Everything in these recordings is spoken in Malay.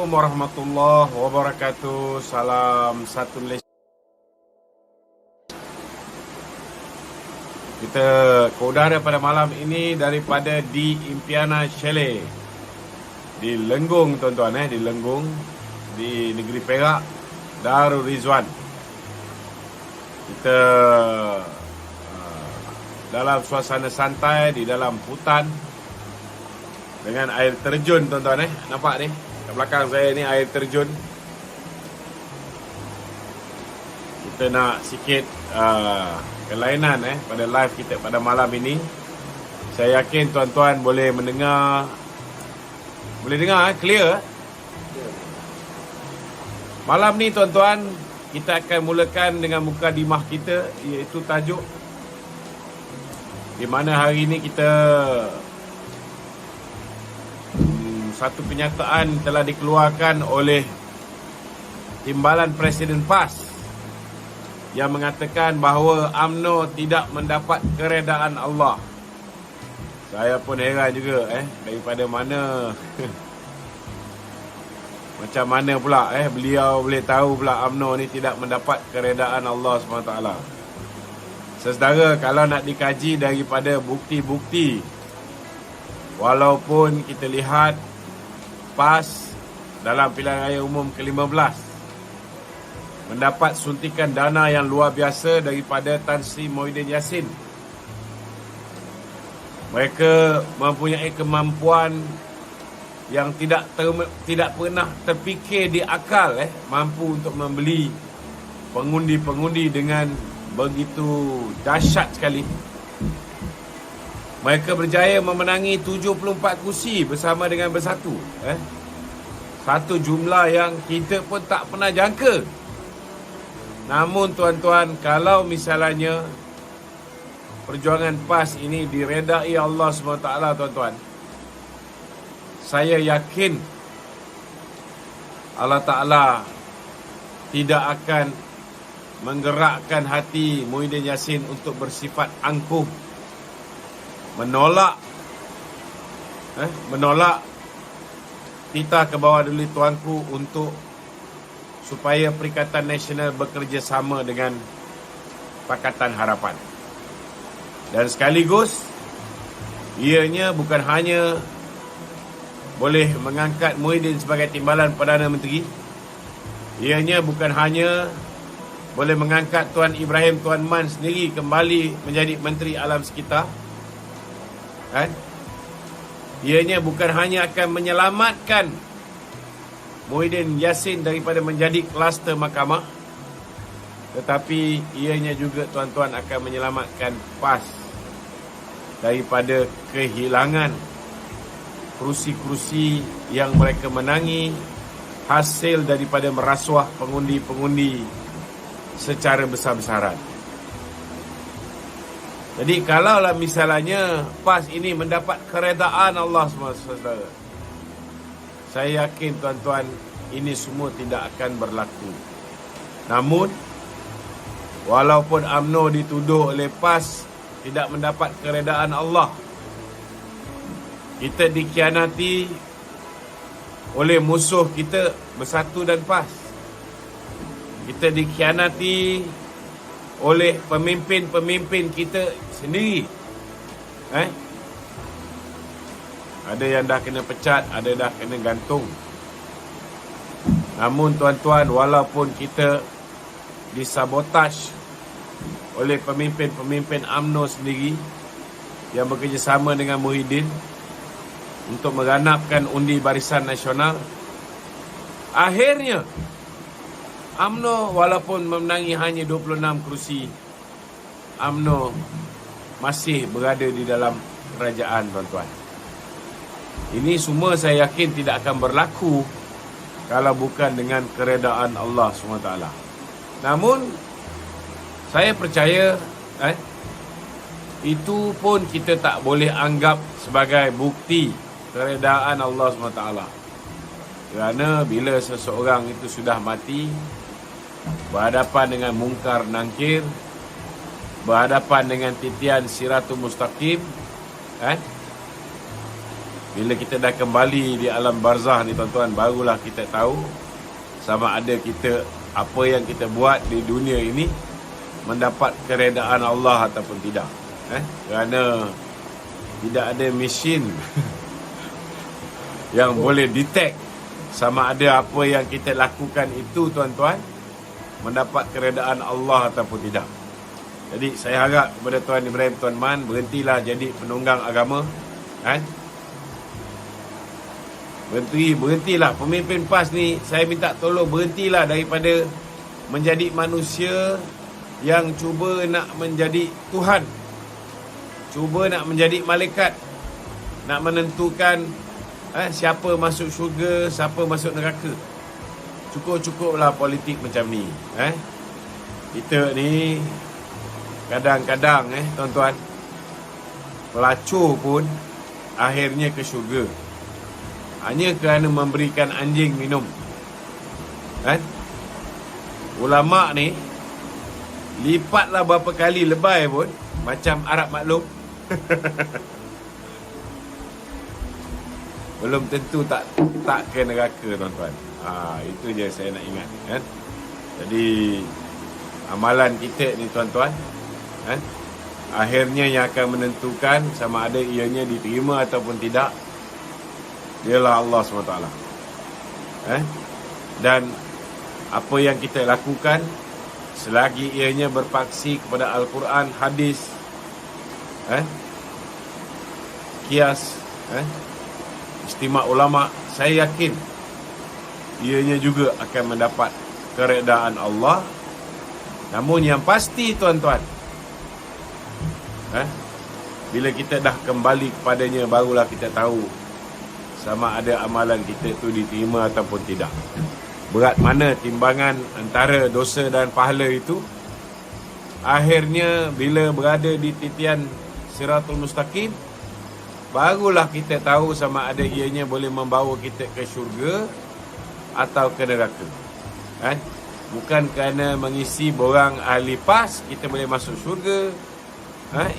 warahmatullahi wabarakatuh. Salam satu Malaysia. Kita ke udara pada malam ini daripada di Impiana Chalet di Lenggong, tuan-tuan, di Lenggong, di negeri Perak, Darul Rizwan. Kita dalam suasana santai di dalam hutan dengan air terjun, tuan-tuan. Nampak ni kat belakang saya ni air terjun. Kita nak sikit kelainan pada live kita pada malam ini. Saya yakin tuan-tuan boleh mendengar, boleh dengar clear. Malam ni tuan-tuan, kita akan mulakan dengan mukadimah kita, iaitu tajuk di mana hari ini kita satu kenyataan telah dikeluarkan oleh Timbalan Presiden PAS yang mengatakan bahawa UMNO tidak mendapat keredaan Allah. Saya pun heran juga daripada mana macam mana pula beliau boleh tahu pula UMNO ni tidak mendapat keredaan Allah SWT. Saudara, kalau nak dikaji daripada bukti-bukti, walaupun kita lihat PAS dalam pilihan raya umum ke-15 mendapat suntikan dana yang luar biasa daripada Tan Sri Muhyiddin Yassin. Mereka mempunyai kemampuan yang tidak pernah terfikir di akal, mampu untuk membeli pengundi-pengundi dengan begitu dahsyat sekali. Mereka berjaya memenangi 74 kursi bersama dengan Bersatu. Satu jumlah yang kita pun tak pernah jangka. Namun tuan-tuan, kalau misalnya perjuangan PAS ini diredai Allah SWT, tuan-tuan, saya yakin Allah Ta'ala tidak akan menggerakkan hati Muhyiddin Yassin untuk bersifat angkuh, menolak titah ke bawah dulu tuanku untuk supaya Perikatan Nasional bekerjasama dengan Pakatan Harapan. Dan sekaligus ianya bukan hanya boleh mengangkat Muhyiddin sebagai timbalan Perdana Menteri, ianya bukan hanya boleh mengangkat Tuan Ibrahim Tuan Man sendiri kembali menjadi Menteri Alam Sekitar. Ianya bukan hanya akan menyelamatkan Muhyiddin Yassin daripada menjadi kluster mahkamah, tetapi ianya juga, tuan-tuan, akan menyelamatkan PAS daripada kehilangan kerusi-kerusi yang mereka menangi hasil daripada merasuah pengundi-pengundi secara besar-besaran. Jadi kalaulah misalnya PAS ini mendapat keredaan Allah SWT, saya yakin, tuan-tuan, ini semua tidak akan berlaku. Namun walaupun UMNO dituduh oleh PAS tidak mendapat keredaan Allah, kita dikhianati oleh musuh kita Bersatu dan PAS. Kita dikhianati oleh pemimpin-pemimpin kita sendiri. Ada yang dah kena pecat, ada dah kena gantung. Namun tuan-tuan, walaupun kita disabotaj oleh pemimpin-pemimpin UMNO sendiri yang bekerjasama dengan Muhyiddin untuk mengganapkan undi Barisan Nasional, akhirnya UMNO walaupun memenangi hanya 26 kerusi, UMNO masih berada di dalam kerajaan, tuan-tuan. Ini semua saya yakin tidak akan berlaku kalau bukan dengan keredaan Allah SWT. Namun saya percaya itu pun kita tak boleh anggap sebagai bukti keredaan Allah SWT. Kerana bila seseorang itu sudah mati, berhadapan dengan mungkar nangkir, berhadapan dengan titian siratul mustaqim, Bila kita dah kembali di alam barzah ni tuan-tuan, barulah kita tahu sama ada kita, apa yang kita buat di dunia ini mendapat keredaan Allah ataupun tidak. Kerana tidak ada mesin yang boleh detect sama ada apa yang kita lakukan itu tuan-tuan mendapat keredaan Allah ataupun tidak. Jadi saya harap kepada Tuan Ibrahim Tuan Man, berhentilah jadi penunggang agama. Berhentilah pemimpin PAS ni, saya minta tolong berhentilah daripada menjadi manusia yang cuba nak menjadi Tuhan, cuba nak menjadi malaikat, nak menentukan siapa masuk syurga, siapa masuk neraka. Cukup-cukuplah politik macam ni. Kita ni kadang-kadang tuan-tuan, pelacur pun akhirnya ke syurga hanya kerana memberikan anjing minum. Ulama' ni lipatlah berapa kali lebay pun macam Arab maklum. Belum tentu tak ke neraka tuan-tuan. Itu je saya nak ingat. Jadi amalan kita ni tuan-tuan, akhirnya yang akan menentukan sama ada ianya diterima ataupun tidak, dialah Allah SWT. Dan apa yang kita lakukan selagi ianya berpaksi kepada Al-Quran, hadis, kias, istimewa ulama', saya yakin ianya juga akan mendapat keredaan Allah. Namun yang pasti tuan-tuan, bila kita dah kembali kepadanya, barulah kita tahu sama ada amalan kita tu diterima ataupun tidak. Berat mana timbangan antara dosa dan pahala itu, akhirnya bila berada di titian Siratul Mustaqim, barulah kita tahu sama ada ianya boleh membawa kita ke syurga atau ke neraka. Bukan kerana mengisi borang ahli PAS kita boleh masuk syurga,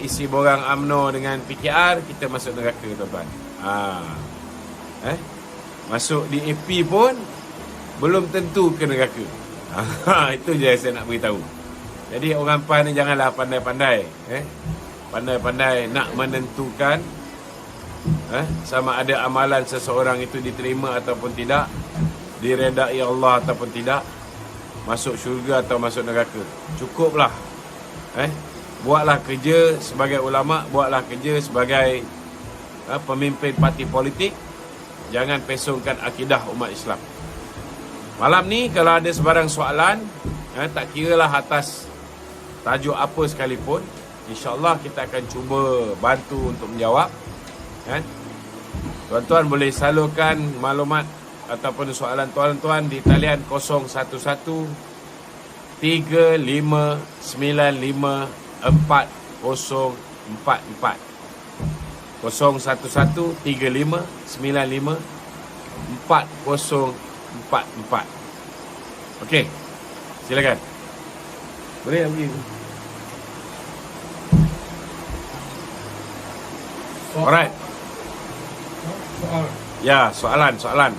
isi borang UMNO dengan PKR kita masuk neraka tuan-tuan. Masuk di AP pun belum tentu ke neraka. Itu je saya nak beritahu. Jadi orang PAS ni janganlah pandai-pandai pandai-pandai nak menentukan sama ada amalan seseorang itu diterima ataupun tidak, diredai Allah ataupun tidak, masuk syurga atau masuk neraka. Cukuplah. Buatlah kerja sebagai ulama', buatlah kerja sebagai pemimpin parti politik. Jangan pesongkan akidah umat Islam. Malam ni kalau ada sebarang soalan, tak kiralah atas tajuk apa sekalipun, InsyaAllah kita akan cuba bantu untuk menjawab. Tuan-tuan boleh salurkan maklumat ataupun soalan tuan-tuan di talian 011 35954 011 3595444. Okey, silakan. Boleh pergi. Alright. Ya, soalan. Soalan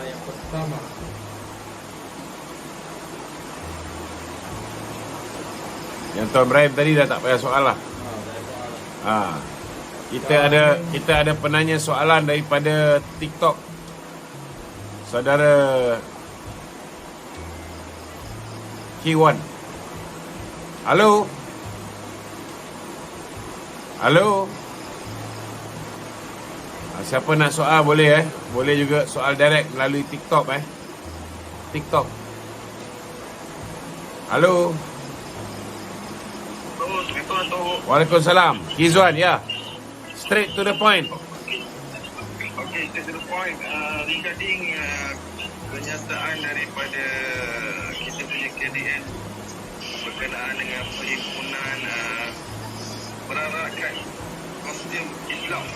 yang pertama. Yang Tuan Ibrahim tadi dah tak payah soal lah. Kita ada penanya soalan daripada TikTok. Saudara Kiwan. Halo. Siapa nak soal boleh Boleh juga soal direct melalui TikTok TikTok. Halo. Waalaikumsalam. Kizwan, ya. Straight to the point. Okay, straight to the point. Regarding kenyataan daripada kita punya KDN berkenaan dengan perhimpunan perarakan kostum Islam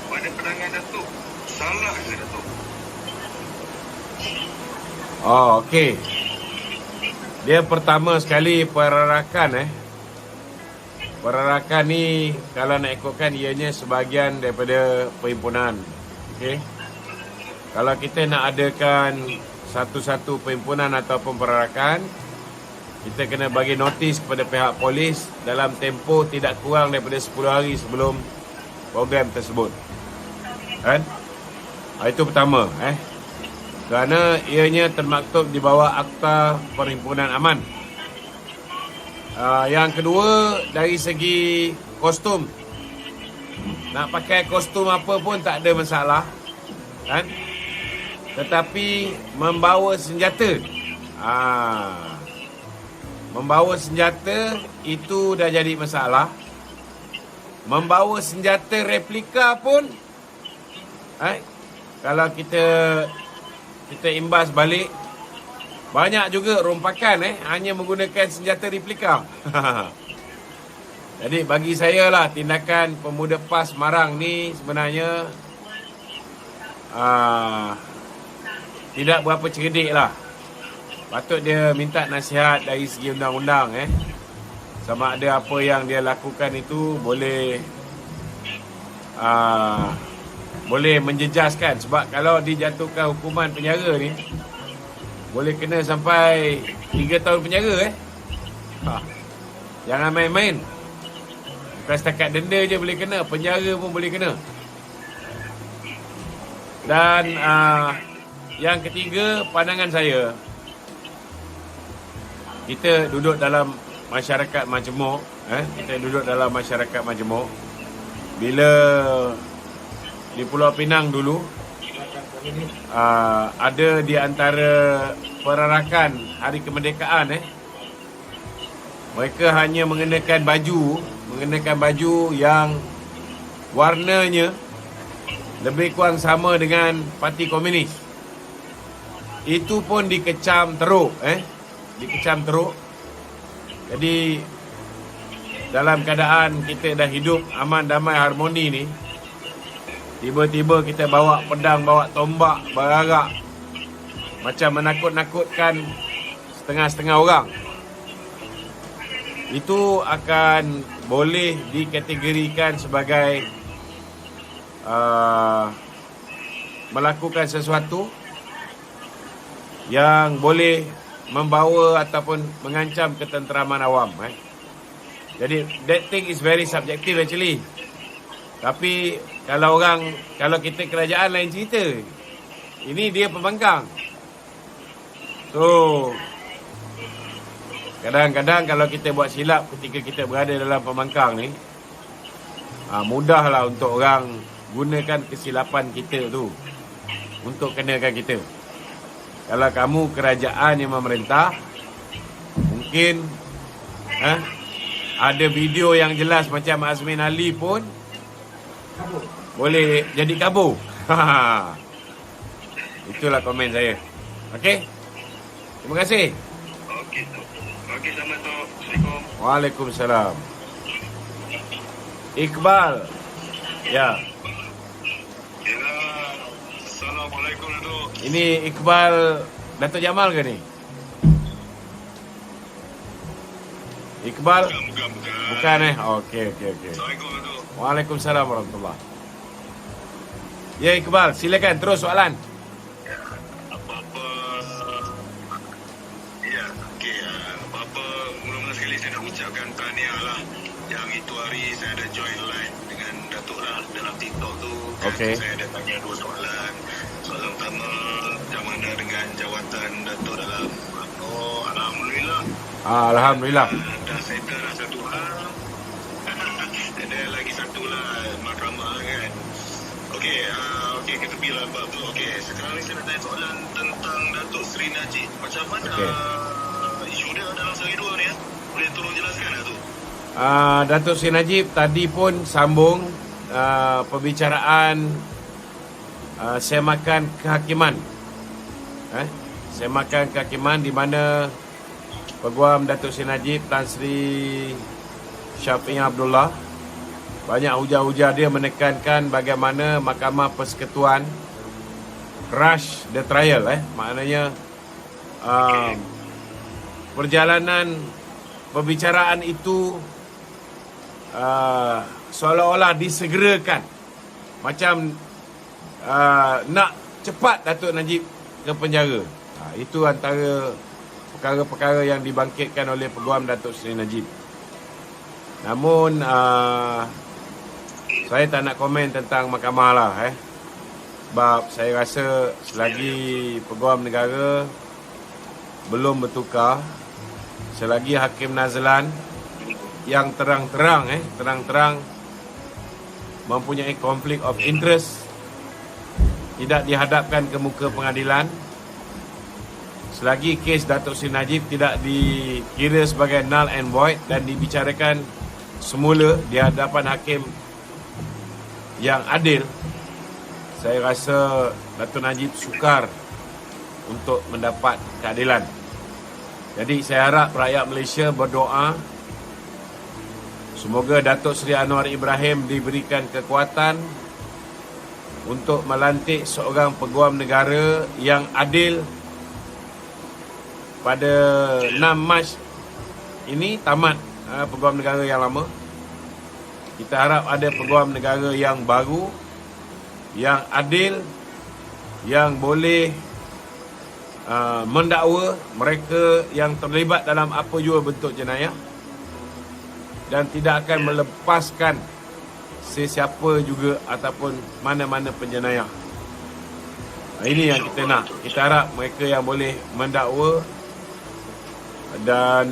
pada pandangan Datuk, salah ke Datuk? Okey. Dia pertama sekali perarakan perarakan ni kalau nak ikutkan ianya sebahagian daripada perhimpunan. Okey. Kalau kita nak adakan satu-satu perhimpunan ataupun perarakan, kita kena bagi notis kepada pihak polis dalam tempoh tidak kurang daripada 10 hari sebelum program tersebut. Kan? Itu pertama. Kerana ianya termaktub di bawah Akta Perhimpunan Aman. Yang kedua, dari segi kostum. Nak pakai kostum apa pun tak ada masalah. Kan? Tetapi membawa senjata. Membawa senjata itu dah jadi masalah. Membawa senjata replika pun kalau kita imbas balik, banyak juga rompakan hanya menggunakan senjata replika. Jadi bagi saya lah, tindakan pemuda PAS Marang ni sebenarnya tidak berapa cerdik lah. Patut dia minta nasihat dari segi undang-undang sama ada apa yang dia lakukan itu boleh menjejaskan. Sebab kalau dijatuhkan hukuman penjara ni, boleh kena sampai 3 tahun penjara Jangan main-main. Bukan setakat denda je boleh kena, penjara pun boleh kena. Dan yang ketiga, pandangan saya, kita duduk dalam masyarakat majmuk, kita duduk dalam masyarakat majmuk. Bila di Pulau Pinang dulu, ada di antara perarakan hari kemerdekaan, mereka hanya mengenakan baju yang warnanya lebih kurang sama dengan Parti Komunis. Itu pun dikecam teruk, dikecam teruk. Jadi dalam keadaan kita dah hidup aman, damai, harmoni ni, tiba-tiba kita bawa pedang, bawa tombak, berarak, macam menakut-nakutkan setengah-setengah orang. Itu akan boleh dikategorikan sebagai melakukan sesuatu yang boleh membawa ataupun mengancam ketenteraman awam. Jadi that thing is very subjective actually. Tapi kalau kita kerajaan lain cerita. Ini dia pembangkang. So kadang-kadang kalau kita buat silap ketika kita berada dalam pembangkang ni, mudahlah untuk orang gunakan kesilapan kita tu untuk kenakan kita. Kalau kamu kerajaan yang memerintah, mungkin ada video yang jelas macam Azmin Ali pun boleh jadi kabur. Itulah komen saya. Okey. Terima kasih. Okey, selamat tu. Assalamualaikum. Waalaikumsalam. Iqbal. Ya. Assalamualaikum Datuk. Ini Iqbal Datuk Jamal ke ni? Iqbal? Bukan Okey. Assalamualaikum Datuk. Waalaikumsalam warahmatullahi. Ya Iqbal, silakan terus soalan. Apa-apa. Ya, okey. Apa-apa, mula-mula sekali saya nak ucapkan tahniah lah. Yang itu hari saya ada join live dengan Datuk lah dalam TikTok tu. Okey. Saya ada tanya 2 soalan. Soalan pertama, macam mana dengan jawatan Datuk dalam Alhamdulillah. Alhamdulillah. Dah settle dah satu hal. Ada lagi satu lah, mahkamah kan. Okey, kita pergi lah bab tu. Okey, sekarang ni saya nak tanya soalan tentang Datuk Seri Najib. Macam mana isu dia dalam sehari dua ni Boleh tolong jelaskan tak tu? Datuk Seri Najib tadi pun sambung perbicaraan semakan kehakiman. Semakan kehakiman di mana Peguam Datuk Seri Najib Tan Sri Syafiee Abdullah banyak hujah-hujah dia menekankan bagaimana Mahkamah Persekutuan crush the trial. Maknanya perjalanan perbicaraan itu seolah-olah disegerakan, macam nak cepat Datuk Najib ke penjara. Itu antara perkara-perkara yang dibangkitkan oleh Peguam Datuk Seri Najib. Namun saya tak nak komen tentang mahkamah lah, sebab saya rasa selagi Peguam Negara belum bertukar, selagi Hakim Nazlan yang terang-terang mempunyai konflik of interest tidak dihadapkan ke muka pengadilan, selagi kes Datuk Seri Najib tidak dikira sebagai null and void dan dibicarakan semula di hadapan hakim yang adil, saya rasa Datuk Najib sukar untuk mendapat keadilan. Jadi saya harap rakyat Malaysia berdoa semoga Datuk Seri Anwar Ibrahim diberikan kekuatan untuk melantik seorang peguam negara yang adil. Pada 6 Mac ini tamat peguam negara yang lama. Kita harap ada peguam negara yang baru, yang adil, yang boleh mendakwa mereka yang terlibat dalam apa jua bentuk jenayah dan tidak akan melepaskan sesiapa juga ataupun mana-mana penjenayah. Ini yang kita nak. Kita harap mereka yang boleh mendakwa dan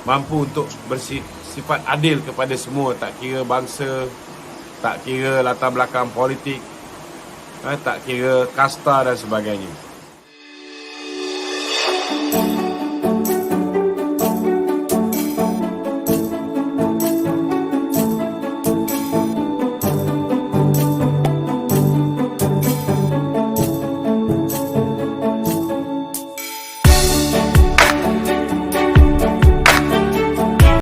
mampu untuk bersifat adil kepada semua, tak kira bangsa, tak kira latar belakang politik, tak kira kasta dan sebagainya.